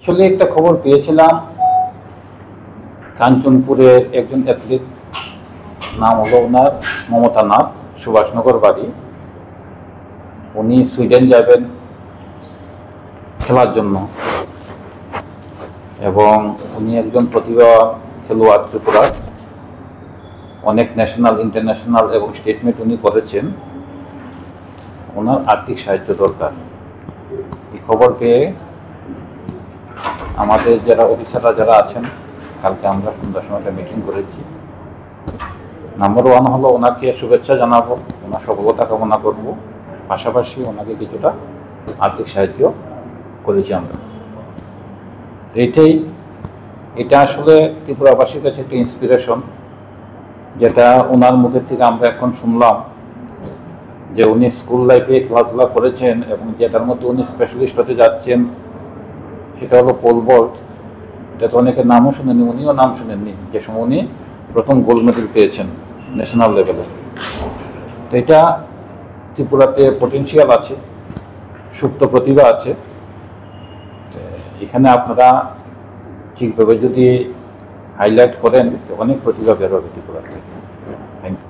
আসলে একটা খবর পেয়েছিলাম, কাঞ্চনপুরের একজন অ্যাথলিট, নাম হলো ওনার মমতা নাথ, সুভাষনগর বাড়ি। উনি সুইডেন যাবেন খেলার জন্য এবং উনি একজন প্রতিভা খেলোয়াড় ত্রিপুরার। অনেক ন্যাশনাল, ইন্টারন্যাশনাল এবং স্টেট মিট উনি করেছেন। ওনার আর্থিক সাহায্য দরকার। এই খবর পেয়ে আমাদের যারা অফিসাররা যারা আছেন, কালকে আমরা সন্ধ্যার সময় একটা মিটিং করেছি। নাম্বার 1 হলো ওনাকে শুভেচ্ছা জানাবো, ওনার সফলতা কামনা করব, পাশাপাশি ওনাকে কিছুটা আর্থিক সাহায্য করেছি আমরা। এটা আসলে ত্রিপুরাবাসীর কাছে একটা ইন্সপিরেশন, যেটা ওনার মুখের থেকে আমরা এখন শুনলাম যে উনি স্কুল লাইফে খেলাধুলা করেছেন এবং যেটার মধ্যে উনি স্পেশালিস্ট হতে যাচ্ছেন সেটা হলো পোল ভল্ট। এটা তো অনেকের নামও শুনেনি, উনিও নাম শুনেননি যে সময় উনি প্রথম গোল্ড মেডেল পেয়েছেন ন্যাশনাল লেভেলে। তো এটা ত্রিপুরাতে পটেনশিয়াল আছে, সুপ্ত প্রতিভা আছে। এখানে আপনারা ঠিকভাবে যদি হাইলাইট করেন তো অনেক প্রতিভা বের হবে ত্রিপুরা থেকে। Thank you.